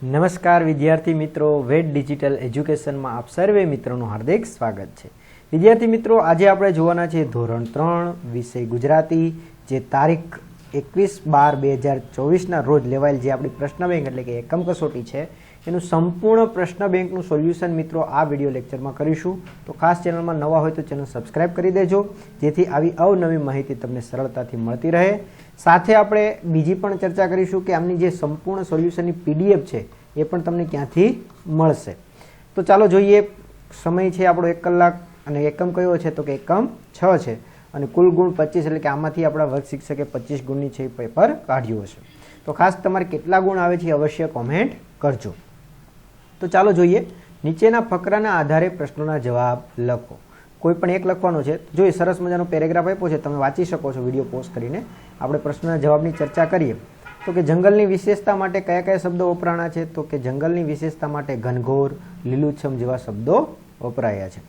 નમસ્કાર વિદ્યાર્થી મિત્રો, વેટ ડિજિટલ એજ્યુકેશનમાં આપ સર્વે મિત્રોનું હાર્દિક સ્વાગત છે. વિદ્યાર્થી મિત્રો, આજે આપણે જોવાના છે ધોરણ 3 વિષય ગુજરાતી, જે તારીખ 21/12/2024ના રોજ લેવાયેલ જે આપણી પ્રશ્ન બેંક એટલે કે એકમ કસોટી છે એનું સંપૂર્ણ પ્રશ્ન બેંકનું સોલ્યુશન મિત્રો આ વિડીયો લેક્ચરમાં કરીશું. તો ખાસ ચેનલમાં નવા હોય તો ચેનલ સબસ્ક્રાઇબ કરી દેજો, જેથી આવી અવનવી માહિતી તમને સરળતાથી મળતી રહે. સાથે આપણે બીજી પણ ચર્ચા કરીશું કે આમની જે સંપૂર્ણ સોલ્યુશનની પીડીએફ છે એ પણ તમને ક્યાંથી મળશે. તો ચાલો જોઈએ. સમય છે આપણો 1 કલાક અને એકમ કયો છે તો કે એકમ 6 છે અને કુલ ગુણ 25, એટલે કે આમાંથી આપણા વર્ગ શિક્ષકે 25 ગુણની છે પેપર કાઢ્યું હશે. તો ખાસ તમારે કેટલા ગુણ આવે છે અવશ્ય કોમેન્ટ કરજો. તો ચાલો જોઈએ. નીચેના ફકરાના આધારે પ્રશ્નોના જવાબ લખો. કોઈ પણ એક લખવાનો છે. જોઈએ, સરસ મજાનો પેરેગ્રાફ આપ્યો છે, તમે વાંચી શકો છો વિડીયો પોઝ કરીને. આપણે પ્રશ્નના જવાબની ચર્ચા કરીએ તો કે જંગલની વિશેષતા માટે કયા કયા શબ્દો વપરાણા છે તો કે જંગલની વિશેષતા માટે ઘનઘોર, લીલુંછમ જેવા શબ્દો વપરાયા છે.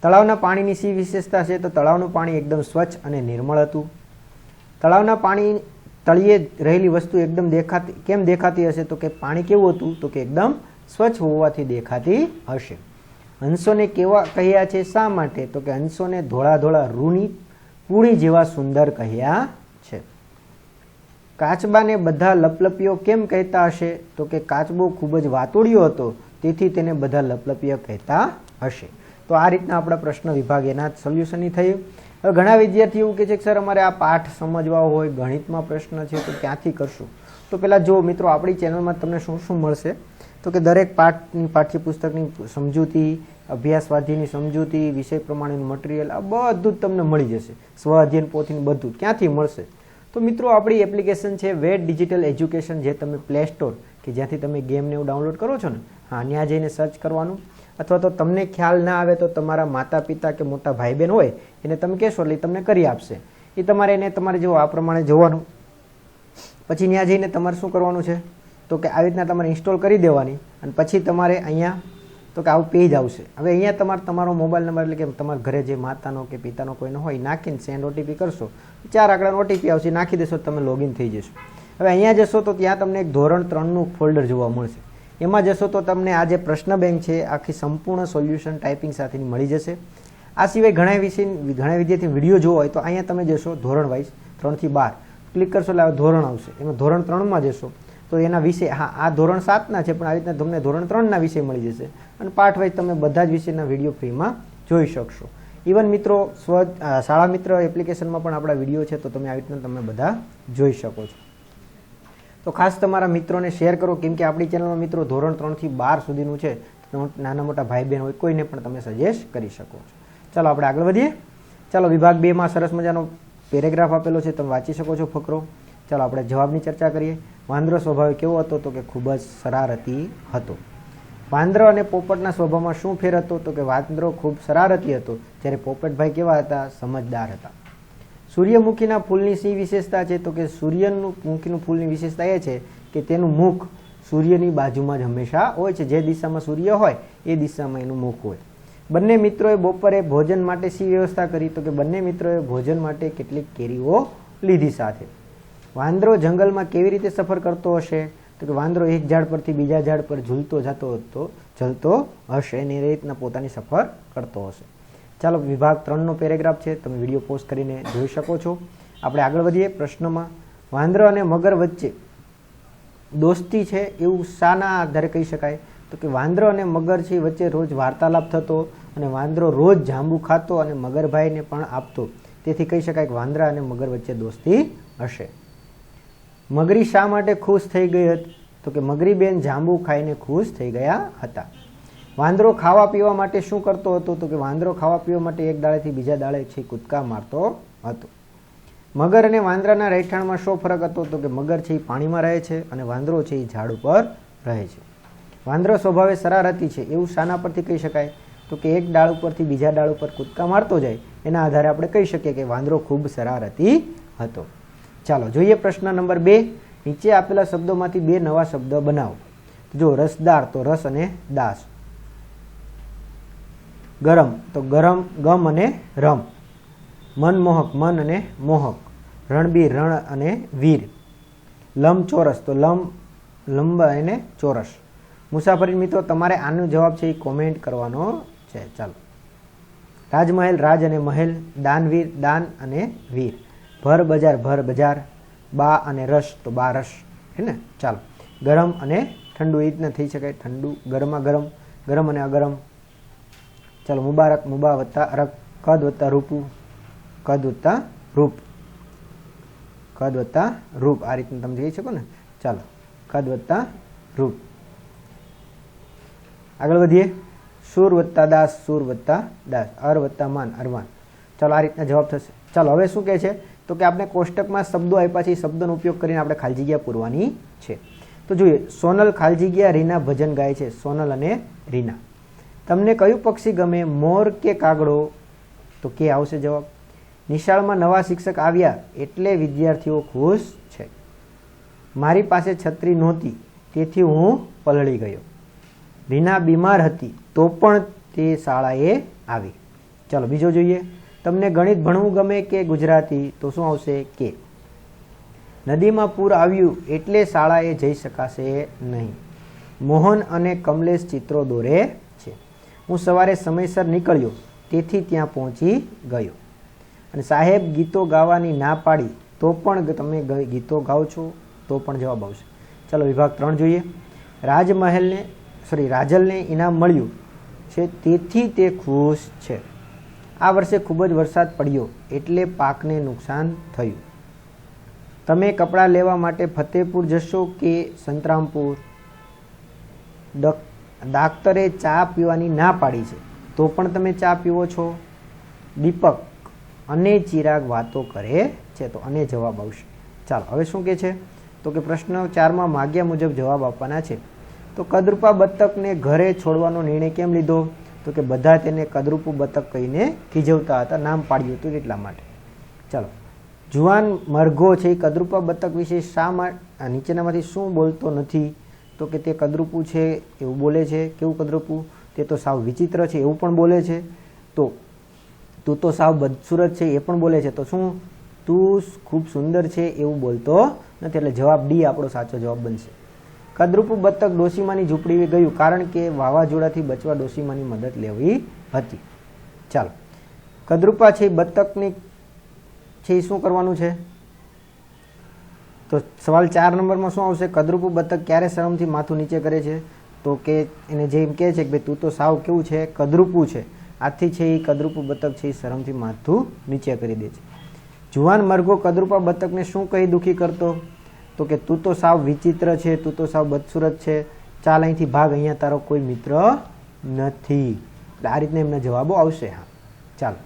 તળાવના પાણીની શી વિશેષતા છે તો તળાવનું પાણી એકદમ સ્વચ્છ અને નિર્મળ હતું. તળાવના પાણી તળિયે રહેલી વસ્તુ એકદમ કેમ દેખાતી હશે તો કે પાણી કેવું હતું તો કે એકદમ સ્વચ્છ હોવાથી દેખાતી હશે. હંસોને કેવા કહ્યા છે શા માટે તો કે હંસોને ધોળા ધોળા રૂની પૂણી જેવા સુંદર કહ્યા છે. કાચબાને બધા લપલપિયો કેમ કહેતા હશે તો કે કાચબો ખૂબ જ વાતુડિયો હતો, તેથી તેને બધા લપલપિયો કહેતા હશે. તો આ રીતના આપણા પ્રશ્ન વિભાગ એના સોલ્યુશનની થયું. હવે ઘણા વિદ્યાર્થીઓ એવું કહે છે કે સર અમારે આ પાઠ સમજવા હોય, ગણિતમાં પ્રશ્ન છે તો ક્યાંથી કરશું. તો પહેલાં જો મિત્રો, આપણી ચેનલમાં તમને શું શું મળશે તો કે દરેક પાઠની પાઠ્યપુસ્તકની સમજૂતી, અભ્યાસ સ્વાધ્યાયની સમજૂતી, વિષય પ્રમાણેનું મટીરિયલ, આ બધું જ તમને મળી જશે. સ્વ અધ્યયન પોથીનું બધું ક્યાંથી મળશે તો મિત્રો આપણી એપ્લિકેશન છે વેટ ડિજિટલ એજ્યુકેશન, જે તમે પ્લે સ્ટોર કે જ્યાંથી તમે ગેમને એવું ડાઉનલોડ કરો છો ને, હા, ત્યાં જઈને સર્ચ કરવાનું. અથવા તો તમને ખ્યાલ ના આવે તો તમારા માતા પિતા કે મોટા ભાઈ બહેન હોય એને તમે કહેશો એટલે તમને કરી આપશે. એ તમારે એને તમારે જો આ પ્રમાણે જોવાનું. પછી ત્યાં જઈને તમારે શું કરવાનું છે તો કે આવી રીતના તમારે ઇન્સ્ટોલ કરી દેવાની અને પછી તમારે અહીંયા તો કે આવું પેજ આવશે. હવે અહીંયા તમારો મોબાઈલ નંબર એટલે કે તમારા ઘરે જે માતાનો કે પિતાનો કોઈનો હોય નાખીને સેન્ડ ઓટીપી કરશો, 4 આંકડાનો ઓટીપી આવશે, નાખી દેશો તમે લોગિન થઈ જશો. હવે અહીંયા જશો તો ત્યાં તમને એક ધોરણ 3નું ફોલ્ડર જોવા મળશે. એમાં જશો તો તમને આ જે પ્રશ્ન બેંક છે આખી સંપૂર્ણ સોલ્યુશન ટાઈપિંગ સાથેની મળી જશે. આ સિવાય ઘણા વિદ્યાર્થી વિડીયો જોવો હોય તો અહીંયા તમે જશો ધોરણ વાઇઝ 3 થી 12 ક્લિક કરશો એટલે ધોરણ આવશે. એમાં ધોરણ 3માં જશો તો એના વિષય, હા, આ ધોરણ 7ના છે પણ આવી રીતના તમને ધોરણ 3ના વિષય મળી જશે અને પાઠ વાઇઝ તમે બધા જ વિષયના વિડીયો ફ્રીમાં જોઈ શકશો. ઇવન મિત્રો શાળા મિત્ર એપ્લિકેશનમાં પણ આપણા વિડીયો છે તો તમે આવી રીતના તમે બધા જોઈ શકો છો. તો ખાસ તમારા મિત્રોને શેર કરો, કેમ કે આપણી ચેનલમાં મિત્રો ધોરણ 3 થી 12 સુધીનું છે. નાના મોટા ભાઈ બહેન હોય કોઈને પણ તમે સજેસ્ટ કરી શકો છો. ચાલો આપણે આગળ વધીએ. ચાલો, વિભાગ 2માં સરસ મજાનો પેરેગ્રાફ આપેલો છે, તમે વાંચી શકો છો ફકરો. ચાલો આપણે જવાબની ચર્ચા કરીએ. વાંદરો સ્વભાવે કેવો હતો તો કે ખૂબ જ શરારતી હતો. વાંદરો અને પોપટના સ્વભાવમાં શું ફેર હતો તો કે વાંદરો ખૂબ શરારતી હતો, જ્યારે પોપટભાઈ કેવા હતા, સમજદાર હતા. સૂર્યમુખીના ફૂલની શી વિશેષતા છે તો કે સૂર્યમુખીનું ફૂલની વિશેષતા એ છે કે તેનું મુખ સૂર્યની બાજુમાં જ હંમેશા હોય છે. જે દિશામાં સૂર્ય હોય એ દિશામાં એનું મુખ હોય. બંને મિત્રોએ બપોરે ભોજન માટે શી વ્યવસ્થા કરી તો કે બંને મિત્રોએ ભોજન માટે કેટલીક કેરીઓ લીધી સાથે. વાંદરો જંગલમાં કેવી રીતે સફર કરતો હશે તો કે વાંદરો એક ઝાડ પરથી બીજા ઝાડ પર ઝૂલતો હશે અને એ રીતના પોતાની સફર કરતો હશે. ચાલો, વિભાગ 3નો પેરેગ્રાફ છે, તમે વિડીયો પોઝ કરીને જોઈ શકો છો. આપણે આગળ વધીએ પ્રશ્નમાં. વાંદરો અને મગર વચ્ચે દોસ્તી છે એવું શાના આધારે કહી શકાય તો કે વાંદરો અને મગર છે વચ્ચે રોજ વાર્તાલાપ થતો અને વાંદરો રોજ જાંબુ ખાતો અને મગરભાઈને પણ આપતો, તેથી કહી શકાય કે વાંદરા અને મગર વચ્ચે દોસ્તી હશે. મગરી શા માટે ખુશ થઈ ગઈ હતી તો કે મગરી બેન જાંબુ ખાઈને ખુશ થઈ ગયા હતા. વાંદરો ખાવા પીવા માટે શું કરતો હતો તો કે વાંદરો ખાવા પીવા માટે એક ડાળેથી બીજા ડાળે છે કૂદકા મારતો હતો. મગર અને વાંદરાના રહેઠાણમાં શું ફરક હતો તો કે મગર છે એ પાણીમાં રહે છે અને વાંદરો છે એ ઝાડ ઉપર રહે છે. વાંદરો સ્વભાવે શરારતી છે એવું શાના પરથી કહી શકાય તો કે એક ડાળ ઉપરથી બીજા ડાળ ઉપર કૂદકા મારતો જાય, એના આધારે આપણે કહી શકીએ કે વાંદરો ખૂબ શરારતી હતો. ચાલો જોઈએ પ્રશ્ન નંબર 2. નીચે આપેલા શબ્દોમાંથી 2 નવા શબ્દ બનાવો. જો રસદાર તો રસ અને દાસ. ગરમ તો ગમ અને રમ. મનમોહક મન અને મોહક. રણબીર રણ અને વીર. લંબચોરસ તો લંબ લંબા અને ચોરસ. મુસાફરી મિત્રો તમારે આનો જવાબ છે એ કોમેન્ટ કરવાનો છે. ચાલો, રાજમહેલ, રાજ અને મહેલ, દાનવીર, દાન અને વીર, ભર બજાર, બા અને રસ તો બારસ હે ને. ચાલો, ગરમ અને ઠંડુ એ રીતના થઈ શકાય, ઠંડુ, ગરમા ગરમ, ગરમ અને અગરમ. ચાલો, મુબારક, મુબા વત્તા અરક, કદ વત્તા રૂપું, કદ વત્તા રૂપ, કદ વત્તા રૂપ, આ રીતનું તમે જોઈ શકો ને. ચાલો, કદ વત્તા રૂપ. આગળ વધીએ. સુર વત્તા દાસ, સુર વત્તા દાસ, અર વત્તા માન, અરમાન. ચાલો, આ રીતના જવાબ થશે. ચાલો, હવે શું કહે છે તો કે આપણે કોષ્ટકમાં શબ્દો આપ્યા છે, શબ્દોનો ઉપયોગ કરીને આપણે ખાલી જગ્યા પૂરવાની છે. તો જોઈએ, સોનલ ખાલી જગ્યા રીના ભજન ગાય છે. સોનલ અને રીના. તમને કયું પક્ષી ગમે, મોર કે કાગડો? તો કે આવશે જવાબ. નિશાળમાં નવા શિક્ષક આવ્યા એટલે વિદ્યાર્થીઓ ખુશ છે. મારી પાસે છત્રી નહોતી તેથી હું પલળી ગયો. રીના બીમાર હતી તો પણ તે શાળાએ આવી. ચાલો, બીજો જોઈએ. તમને ગણિત ભણવું ગમે કે ગુજરાતી? તો શું આવશે? કે. નદીમાં પૂર આવ્યું એટલે શાળાએ જઈ શકાશે નહીં. મોહન અને કમલેશ ચિત્રો દોરે છે. હું સવારે સમયસર નીકળ્યો તેથી ત્યાં પહોંચી ગયો. અને સાહેબ ગીતો ગાવાની ના પાડી તો પણ તમે ગીતો ગાઓ છો તો પણ જવાબ આવશે. ચાલો, વિભાગ 3 જોઈએ. રાજલને ઇનામ મળ્યું છે તેથી તે ખુશ છે. આ વર્ષે ખૂબ જ વરસાદ પડ્યો એટલે પાકને નુકસાન થયું. તમે કપડાં લેવા માટે ફતેપુર જશો કે સંતરામપુર? ડાક્ટરે ચા પીવાની ના પાડી છે તો પણ તમે ચા પીવો છો. દીપક અને ચિરાગ વાતો કરે છે તો અને જવાબ આવશે. ચાલો, હવે શું કહે છે તો કે પ્રશ્ન 4માં માગ્યા મુજબ જવાબ આપવાના છે. તો કદરૂપા બતકને ઘરે છોડવાનો નિર્ણય કેમ લીધો? તો કે બધા તેને કદરૂપું બતક કહીને ખીજવતા હતા, નામ પાડ્યું હતું એટલા માટે. ચાલો, જુવાન મરઘો છે એ કદરૂપા બતક વિશે શા માટે નીચેનામાંથી શું બોલતો નથી? તો કે તે કદરૂપું છે એવું બોલે છે. કેવું કદરૂપું? તે તો સાવ વિચિત્ર છે એવું પણ બોલે છે. તો તું તો સાવ બદસુરત છે એ પણ બોલે છે. તો શું તું ખૂબ સુંદર છે એવું બોલતો નથી. એટલે જવાબ ડી આપણો સાચો જવાબ બનશે. કદરૂપું બતક ડોશીમાની ઝૂંપડી ગયું કારણ કે વાવાઝોડાથી બચવા ડોશીમાની મદદ લેવી હતી. ચાલો, કદરૂપા છે બતકની છે એ શું કરવાનું છે? તો સવાલ 4 નંબરમાં શું આવશે? કદરૂપું બતક ક્યારે શરમથી માથું નીચે કરે છે? તો કે એને જે એમ કહે છે કે ભાઈ તું તો સાવ કેવું છે? કદરૂપું છે. આથી છે એ કદરૂપું બતક છે એ શરમથી માથું નીચે કરી દે છે. જુવાન મરઘો કદરૂપા બતકને શું કહી દુઃખી કરતો? તો કે તું તો સાવ વિચિત્ર છે, તું તો સાવ બદસુરત છે, ચાલ અહીંથી ભાગ, અહીંયા તારો કોઈ મિત્ર નથી. એટલે આ રીતના એમના જવાબો આવશે. હા, ચાલો,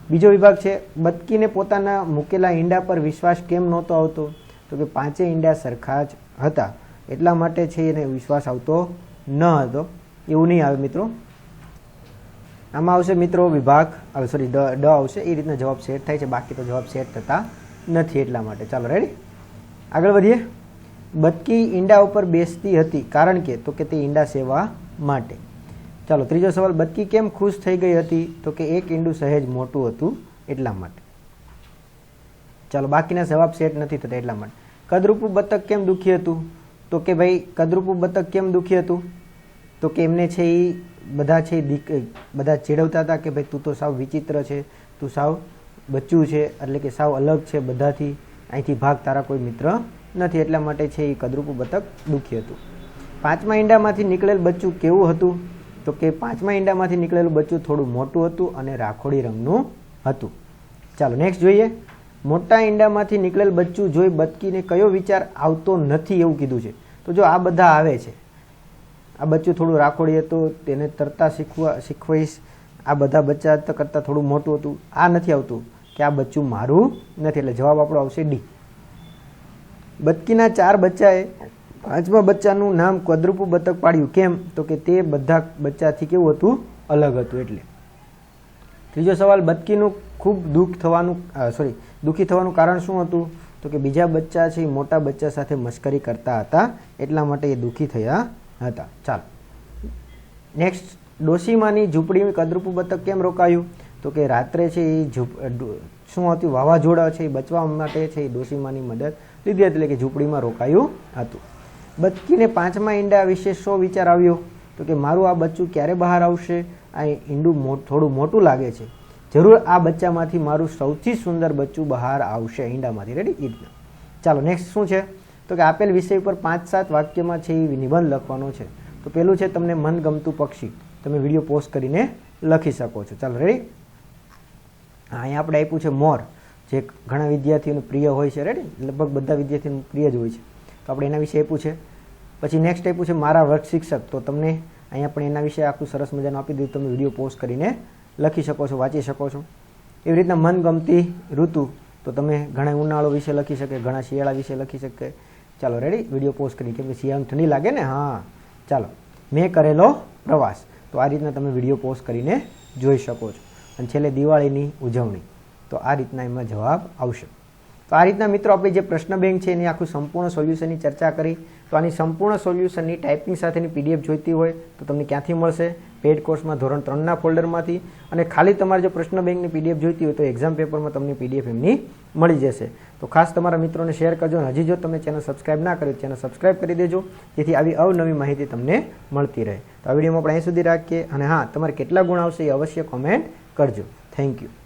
બીજો વિભાગ છે. બતકીને પોતાના મૂકેલા ઈંડા પર વિશ્વાસ કેમ નહોતો આવતો? તો કે 5 ઈંડા સરખા જ હતા એટલા માટે છે એને વિશ્વાસ આવતો ન હતો. એવું નહીં આવે મિત્રો. આમાં આવશે મિત્રો વિભાગ ડ આવશે. એ રીતના જવાબ સેટ થાય છે, બાકી તો જવાબ સેટ થતા નથી એટલા માટે. ચાલો, રેડી, આગળ વધીએ. બતકી ઈંડા ઉપર બેસતી હતી કારણ કે? તો કે તે ઈંડા સેવા માટે. ચાલો, ત્રીજો સવાલ. બતકી કેમ ખુશ થઈ ગઈ હતી? તો કે એક ઈંડું સહેજ મોટું હતું એટલા માટે. ચાલો, બાકીના જવાબ સેટ નથી થતા એટલા માટે. કદરૂપું બતક કેમ દુઃખી હતું? તો કે ભાઈ કદરૂપું બતક કેમ દુઃખી હતું? તો કે એમને છે એ બધા ચેડવતા હતા કે ભાઈ તું તો સાવ વિચિત્ર છે, તું સાવ બચ્ચું છે, એટલે કે સાવ અલગ છે બધાથી, અહીંથી ભાગ, તારા કોઈ મિત્ર નથી. એટલા માટે છે એ કદરૂપું બતક દુઃખી હતું. 5મા ઈંડામાંથી નીકળેલ બચ્ચું કેવું હતું? તો કે 5મા ઈંડામાંથી નીકળેલું બચ્ચું થોડું મોટું હતું અને રાખોડી રંગનું હતું. ચાલો, નેક્સ્ટ જોઈએ. મોટા ઈંડામાંથી નીકળેલ બચ્ચું જોઈ બતકીને કયો વિચાર આવતો નથી એવું કીધું છે? તો જો આ બધા આવે છે. આ બચ્ચું થોડું રાખોડી હતું, તેને તરતા શીખવાઈશ. આ બધા બચ્ચા કરતાં થોડું મોટું હતું. આ નથી આવતું કે આ બચ્ચું મારું નથી. એટલે જવાબ આપણો આવશે ડી. બતકીના 4 બચ્ચાએ 5મા બચ્ચાનું નામ કદરૂપું બતક પાડ્યું. કેમ? તો કે તે બધા બચ્ચાથી કેવું હતું? અલગ હતું એટલે. ત્રીજો સવાલ. બતકીનું ખૂબ દુઃખી થવાનું કારણ શું હતું? તો કે બીજા બચ્ચા છે મોટા બચ્ચા સાથે મસ્કરી કરતા હતા એટલા માટે એ દુઃખી થયા હતા. ચાલો, નેક્સ્ટ. ડોશીમાની ઝૂંપડી કદરૂપું બતક કેમ રોકાયું? તો કે રાત્રે છે એ શું હતું? વાવાઝોડા છે એ બચવા માટે છે એ ડોશીમાની મદદ લીધી હતી એટલે કે ઝૂંપડીમાં રોકાયું હતું. બતકીને 5મા ઈંડા વિશે શો વિચાર આવ્યો? તો કે મારું આ બચ્ચું ક્યારે બહાર આવશે? આ ઈંડું થોડું મોટું લાગે છે, જરૂર આ બચ્ચામાંથી મારું સૌથી સુંદર બચ્ચું બહાર આવશે ઈંડામાંથી. રેડી? ઈ રીતના. ચાલો નેક્સ્ટ શું છે? તો કે આપેલ વિષય ઉપર 5-7 વાક્યમાં છે એ નિબંધ લખવાનો છે. તો પેલું છે તમને મનગમતું પક્ષી. તમે વિડીયો પોઝ કરીને લખી શકો છો. ચાલો રેડી? અહીંયા આપણે આપ્યું છે મોર, જે ઘણા વિદ્યાર્થીઓનું પ્રિય હોય છે. રેડી? લગભગ બધા વિદ્યાર્થીઓનું પ્રિય જ હોય છે. તો આપણે એના વિશે આપ્યું છે. પછી નેક્સ્ટ આપ્યું છે મારા વર્ગ શિક્ષક. તો તમને અહીંયા પણ એના વિશે આખું સરસ મજાનું આપી દીધું. તમે વિડીયો પોઝ કરીને લખી શકો છો, વાંચી શકો છો. એવી રીતના મનગમતી ઋતુ, તો તમે ઘણા ઉનાળો વિશે લખી શકે, ઘણા શિયાળા વિશે લખી શકે. ચાલો રેડી? વિડીયો પોઝ કરી, કેમ કે શિયાળામાં ઠંડી લાગે ને. હા ચાલો. મેં કરેલો પ્રવાસ. તો આ રીતના તમે વિડીયો પોઝ કરીને જોઈ શકો છો. અને છેલ્લે દિવાળીની ઉજવણી. તો આ રીતના એમાં જવાબ આવશે. તો આ રીતના મિત્રો આપણે જે પ્રશ્ન બેંક છે એની આખું સંપૂર્ણ સોલ્યુશનની ચર્ચા કરી. તો આની સંપૂર્ણ સોલ્યુશનની ટાઈપિંગ સાથેની પીડીએફ જોઈતી હોય તો તમને ક્યાંથી મળશે? પેડ કોર્સમાં ધોરણ 3ના ફોલ્ડરમાંથી. અને ખાલી તમારે જો પ્રશ્ન બેંકની પીડીએફ જોઈતી હોય તો એક્ઝામ પેપરમાં તમને પીડીએફ એમની મળી જશે. તો ખાસ તમારા મિત્રોને શેર કરજો. અને હજી જો તમે ચેનલ સબસ્ક્રાઇબ ના કર્યું ચેનલ સબસ્ક્રાઇબ કરી દેજો, જેથી આવી અવનવી માહિતી તમને મળતી રહે. તો આ વિડીયોમાં આપણે અહીં સુધી રાખીએ. અને હા, તમારે કેટલા ગુણ આવશે એ અવશ્ય કોમેન્ટ કરજો. Thank you.